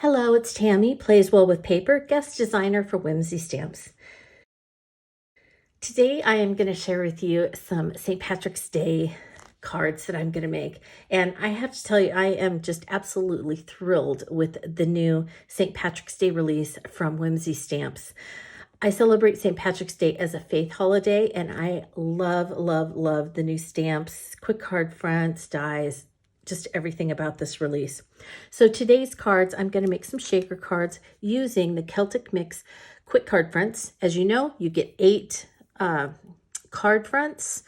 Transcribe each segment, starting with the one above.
Hello, it's Tami, plays well with paper, guest designer for Whimsy Stamps. Today I am going to share with you some St. Patrick's Day cards that I'm going to make. And I have to tell you, I am just absolutely thrilled with the new St. Patrick's Day release from Whimsy Stamps. I celebrate St. Patrick's Day as a faith holiday, and I love, love, love the new stamps, quick card fronts, dies, just everything about this release. So today's cards, I'm going to make some shaker cards using the Celtic Mix quick card fronts. As you know, you get 8 card fronts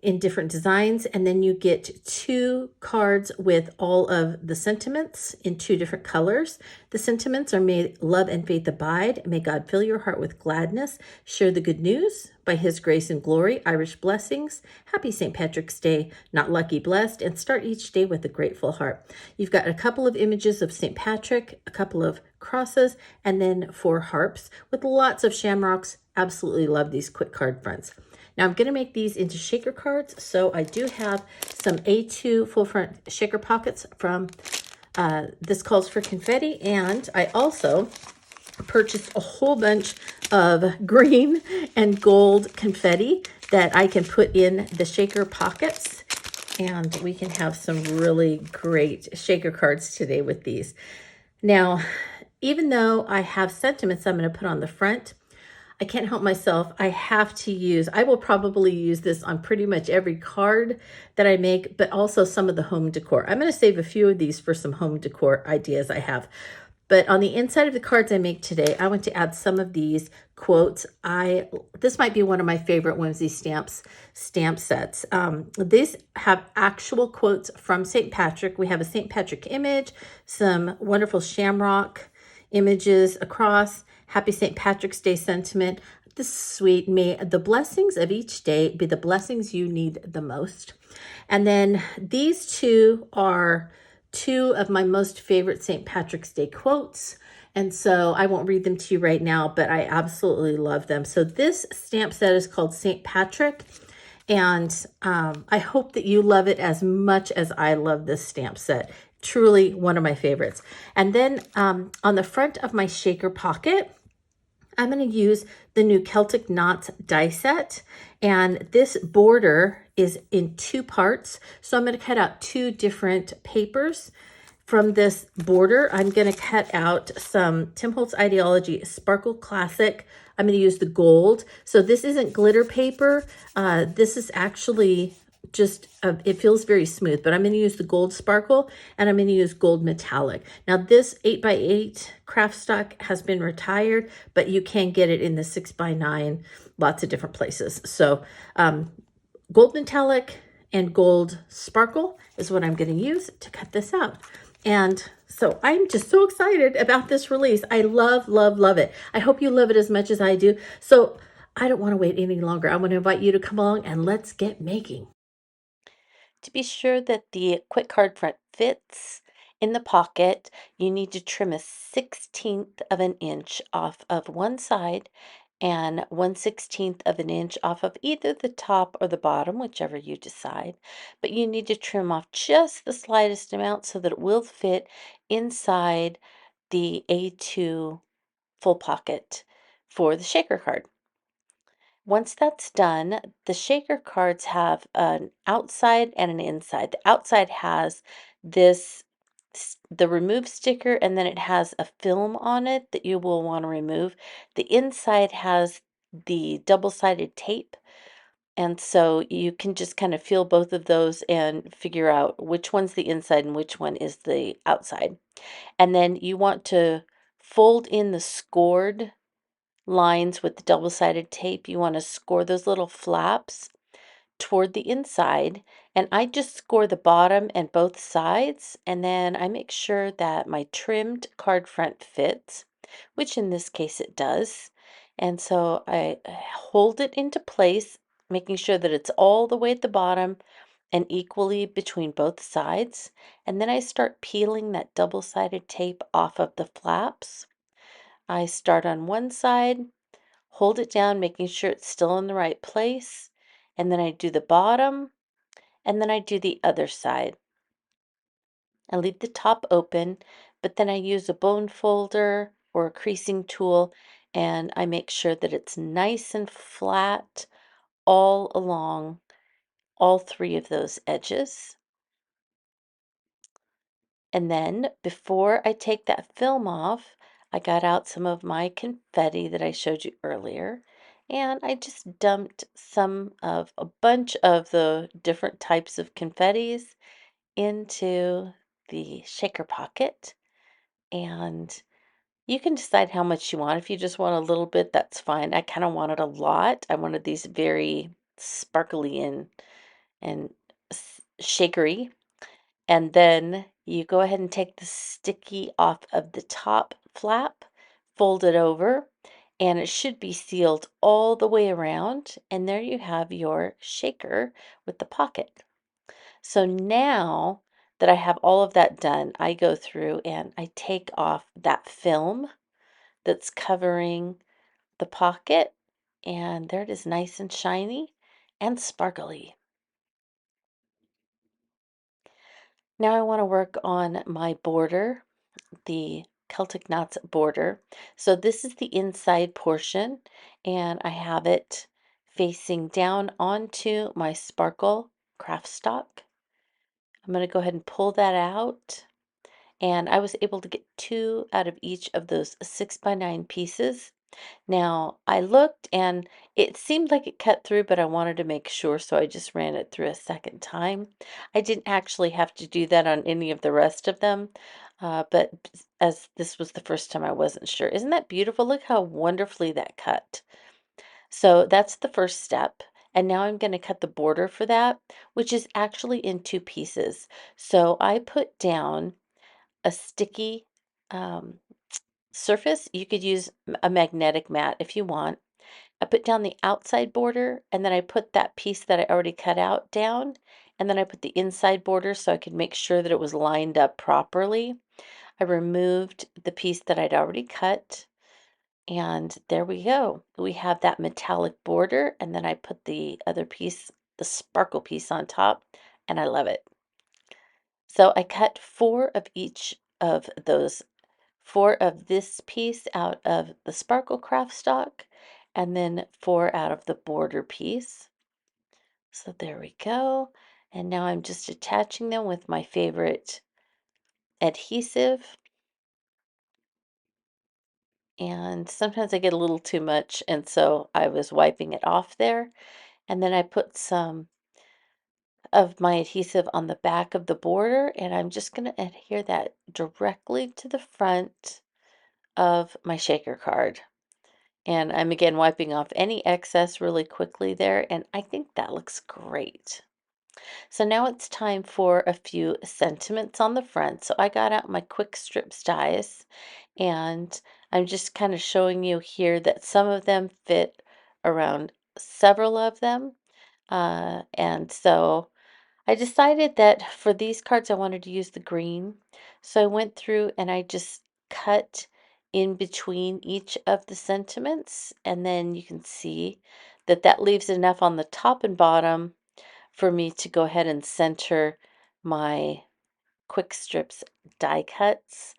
in different designs, and then you get 2 cards with all of the sentiments in 2 different colors. The sentiments are may love and faith abide, may God fill your heart with gladness, share the good news, by his grace and glory, Irish blessings, happy St. Patrick's Day, not lucky, blessed, and start each day with a grateful heart. You've got a couple of images of St. Patrick, a couple of crosses, and then 4 harps with lots of shamrocks. Absolutely love these quick card fronts. Now I'm going to make these into shaker cards. So I do have some A2 full front shaker pockets from This Calls for Confetti. And I also purchased a whole bunch of green and gold confetti that I can put in the shaker pockets. And we can have some really great shaker cards today with these. Now, even though I have sentiments I'm going to put on the front, I can't help myself. I will probably use this on pretty much every card that I make, but also some of the home decor. I'm going to save a few of these for some home decor ideas I have. But on the inside of the cards I make today, I want to add some of these quotes. This might be one of my favorite Whimsy Stamps stamp sets. These have actual quotes from St. Patrick. We have a St. Patrick image, some wonderful shamrock images across, happy St. Patrick's Day sentiment. This is sweet. May the blessings of each day be the blessings you need the most. And then these 2 are 2 of my most favorite St. Patrick's Day quotes. And so I won't read them to you right now, but I absolutely love them. So this stamp set is called St. Patrick. And I hope that you love it as much as I love this stamp set. Truly one of my favorites. And then on the front of my shaker pocket, I'm going to use the new Celtic Knots Die Set. And this border is in 2 parts. So I'm going to cut out 2 different papers from this border. I'm going to cut out some Tim Holtz Ideology Sparkle Classic. I'm going to use the gold. So this isn't glitter paper. This is actually just, it feels very smooth, but I'm going to use the gold sparkle, and I'm going to use gold metallic. Now this 8x8 craft stock has been retired, but you can get it in the 6x9, lots of different places. So gold metallic and gold sparkle is what I'm going to use to cut this out. And so I'm just so excited about this release. I love, love, love it. I hope you love it as much as I do. So I don't want to wait any longer. I want to invite you to come along and let's get making. To be sure that the quick card front fits in the pocket, you need to trim a 1/16 of an inch off of one side and 1/16 of an inch off of either the top or the bottom, whichever you decide. But you need to trim off just the slightest amount so that it will fit inside the A2 full pocket for the shaker card. Once that's done, the shaker cards have an outside and an inside. The outside has the remove sticker, and then it has a film on it that you will want to remove. The inside has the double-sided tape, and so you can just kind of feel both of those and figure out which one's the inside and which one is the outside. And then you want to fold in the scored lines with the double-sided tape. You want to score those little flaps toward the inside, and I just score the bottom and both sides, and then I make sure that my trimmed card front fits, which in this case it does. And so I hold it into place, making sure that it's all the way at the bottom and equally between both sides. And then I start peeling that double-sided tape off of the flaps. I start on one side, hold it down, making sure it's still in the right place, and then I do the bottom, and then I do the other side. I leave the top open, but then I use a bone folder or a creasing tool, and I make sure that it's nice and flat all along all three of those edges. And then before I take that film off, I got out some of my confetti that I showed you earlier, and I just dumped some of a bunch of the different types of confettis into the shaker pocket. And you can decide how much you want. If you just want a little bit, that's fine. I kind of wanted a lot. I wanted these very sparkly and shakery. And then you go ahead and take the sticky off of the top flap, fold it over, and it should be sealed all the way around. And there you have your shaker with the pocket. So now that I have all of that done, I go through and I take off that film that's covering the pocket, and there it is, nice and shiny and sparkly. Now I want to work on my border, the Celtic Knots border. So this is the inside portion, and I have it facing down onto my sparkle craft stock. I'm going to go ahead and pull that out, and I was able to get two out of each of those 6x9 pieces. Now, I looked and it seemed like it cut through, but I wanted to make sure, so I just ran it through a second time. I didn't actually have to do that on any of the rest of them, but as this was the first time, I wasn't sure. Isn't that beautiful? Look how wonderfully that cut. So that's the first step. And now I'm going to cut the border for that, which is actually in two pieces. So I put down a sticky um, surface. You could use a magnetic mat if you want. I put down the outside border, and then I put that piece that I already cut out down, and then I put the inside border so I could make sure that it was lined up properly. I removed the piece that I'd already cut, and there we go. We have that metallic border, and then I put the other piece, the sparkle piece on top, and I love it. So I cut four of each of those, four of this piece out of the sparkle craft stock, and then four out of the border piece. So there we go. And now I'm just attaching them with my favorite adhesive. And sometimes I get a little too much, and so I was wiping it off there. And then I put some of my adhesive on the back of the border, and I'm just going to adhere that directly to the front of my shaker card. And I'm again wiping off any excess really quickly there, and I think that looks great. So now it's time for a few sentiments on the front. So I got out my quick strips dies, and I'm just kind of showing you here that some of them fit around several of them. And so I decided that for these cards, I wanted to use the green. So I went through and I just cut in between each of the sentiments. And then you can see that that leaves enough on the top and bottom for me to go ahead and center my quick strips die cuts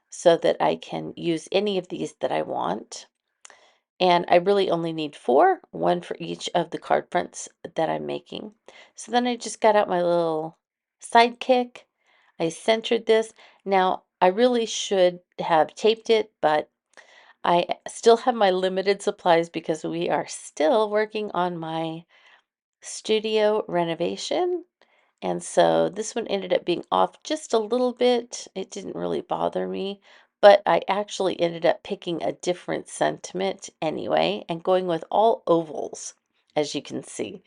so that I can use any of these that I want. And I really only need four, one for each of the card fronts that I'm making. So then I just got out my little sidekick. I centered this. Now, I really should have taped it, but I still have my limited supplies because we are still working on my studio renovation. And so this one ended up being off just a little bit. It didn't really bother me, but I actually ended up picking a different sentiment anyway and going with all ovals, as you can see.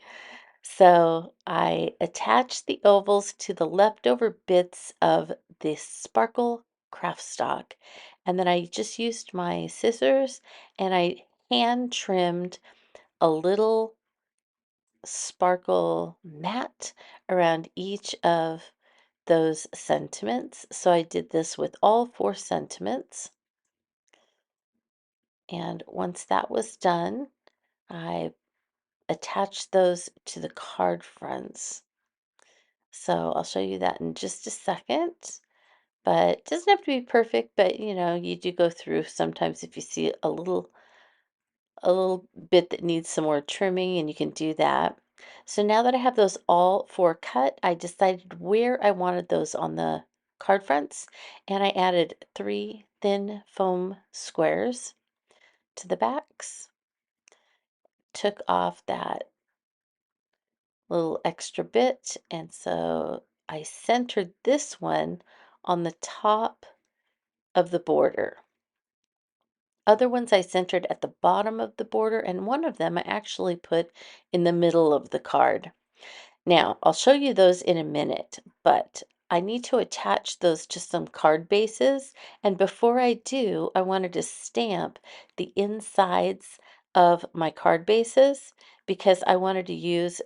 So I attached the ovals to the leftover bits of the sparkle craft stock. And then I just used my scissors and I hand trimmed a little sparkle mat around each of those sentiments. So I did this with all four sentiments. And once that was done, I attached those to the card fronts. So I'll show you that in just a second. But it doesn't have to be perfect, but you do go through sometimes if you see a little bit that needs some more trimming, and you can do that. So now that I have those all four cut, I decided where I wanted those on the card fronts, and I added 3 thin foam squares to the backs, took off that little extra bit, and so I centered this one on the top of the border. Other ones I centered at the bottom of the border, and one of them I actually put in the middle of the card. Now, I'll show you those in a minute, but I need to attach those to some card bases. And before I do, I wanted to stamp the insides of my card bases because I wanted to use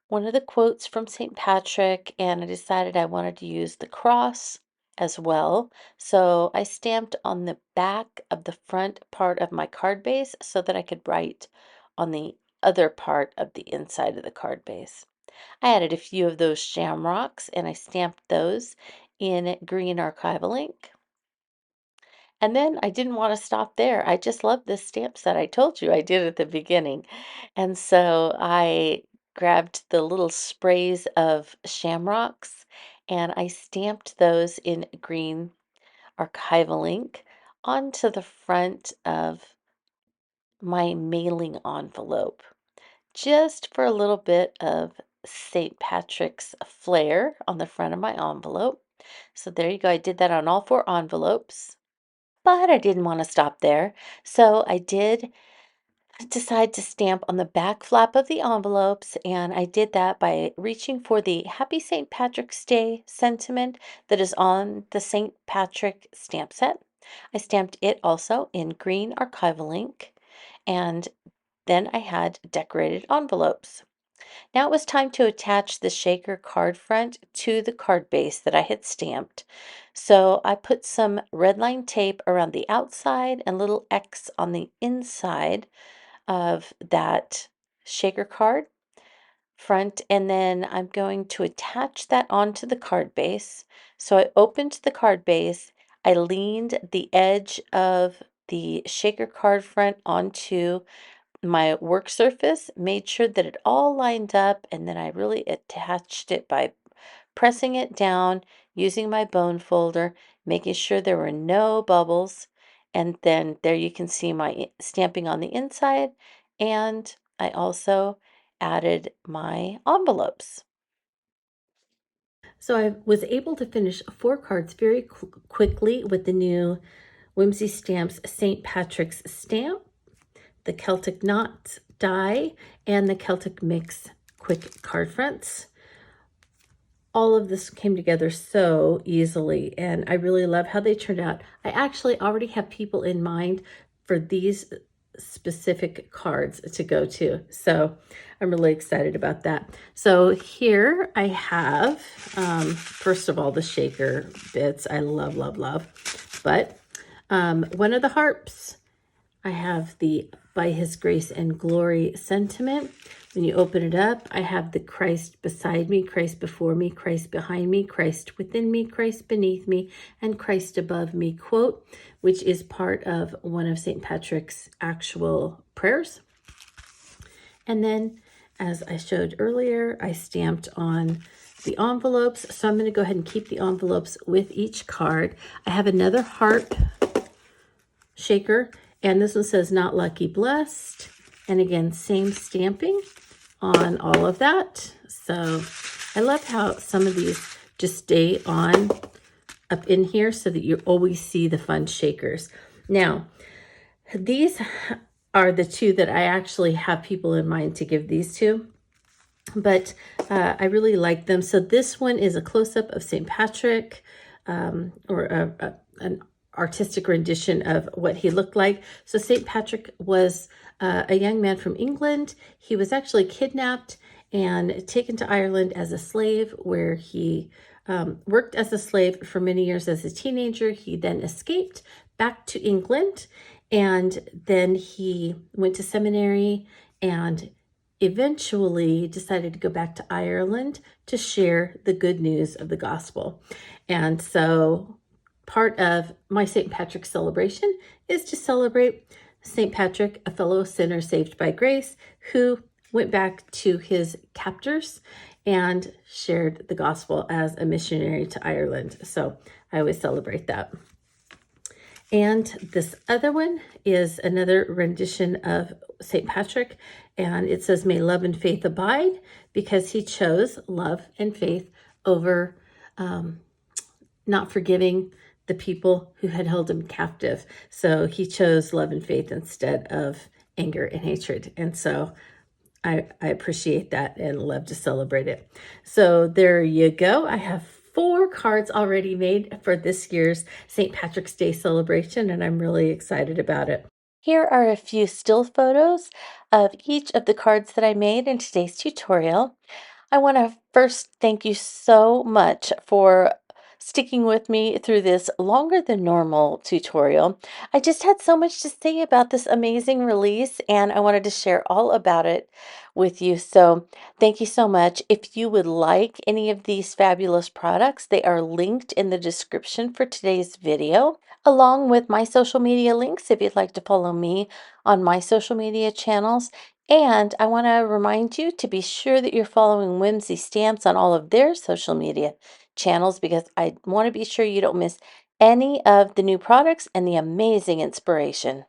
one of the quotes from St. Patrick, and I decided I wanted to use the cross as well. So I stamped on the back of the front part of my card base so that I could write on the other part of the inside of the card base. I added a few of those shamrocks and I stamped those in green archival ink. And then I didn't want to stop there. I just love this stamp set I told you I did at the beginning. And so I grabbed the little sprays of shamrocks and I stamped those in green archival ink onto the front of my mailing envelope, just for a little bit of St. Patrick's flair on the front of my envelope. So there you go. I did that on all 4 envelopes. But I didn't want to stop there, so I did decide to stamp on the back flap of the envelopes, and I did that by reaching for the Happy St. Patrick's Day sentiment that is on the St. Patrick stamp set. I stamped it also in green archival ink, and then I had decorated envelopes. Now it was time to attach the shaker card front to the card base that I had stamped. So I put some red line tape around the outside and little X on the inside of that shaker card front, and then I'm going to attach that onto the card base. So I opened the card base, I leaned the edge of the shaker card front onto my work surface, made sure that it all lined up, and then I really attached it by pressing it down, using my bone folder, making sure there were no bubbles. And then there you can see my stamping on the inside, and I also added my envelopes. So I was able to finish 4 cards very quickly with the new Whimsy Stamps St. Patrick's stamp, the Celtic Knots Die, and the Celtic Mix quick card fronts. All of this came together so easily, and I really love how they turned out. I actually already have people in mind for these specific cards to go to, so I'm really excited about that. So here I have, first of all, the shaker bits. I love, love, love. But one of the harps, I have the By His Grace and Glory sentiment. When you open it up, I have the Christ beside me, Christ before me, Christ behind me, Christ within me, Christ beneath me, and Christ above me quote, which is part of one of St. Patrick's actual prayers. And then, as I showed earlier, I stamped on the envelopes. So I'm going to go ahead and keep the envelopes with each card. I have another harp shaker, and this one says not lucky, blessed. And again, same stamping on all of that. So I love how some of these just stay on up in here so that you always see the fun shakers. Now, these are the 2 that I actually have people in mind to give these to, but I really like them. So this one is a close-up of St. Patrick, or an artistic rendition of what he looked like. So St. Patrick was a young man from England. He was actually kidnapped and taken to Ireland as a slave, where he worked as a slave for many years as a teenager. He then escaped back to England, and then he went to seminary and eventually decided to go back to Ireland to share the good news of the gospel. And so part of my St. Patrick's celebration is to celebrate St. Patrick, a fellow sinner saved by grace, who went back to his captors and shared the gospel as a missionary to Ireland. So I always celebrate that. And this other one is another rendition of St. Patrick, and it says, "May love and faith abide," because he chose love and faith over not forgiving the people who had held him captive. So he chose love and faith instead of anger and hatred. And so I appreciate that and love to celebrate it. So there you go. I have 4 cards already made for this year's St. Patrick's Day celebration, and I'm really excited about it. Here are a few still photos of each of the cards that I made in today's tutorial. I want to first thank you so much for sticking with me through this longer than normal tutorial. I just had so much to say about this amazing release, and I wanted to share all about it with you. So thank you so much. If you would like any of these fabulous products, they are linked in the description for today's video, along with my social media links if you'd like to follow me on my social media channels. And I want to remind you to be sure that you're following Whimsy Stamps on all of their social media channels, because I want to be sure you don't miss any of the new products and the amazing inspiration.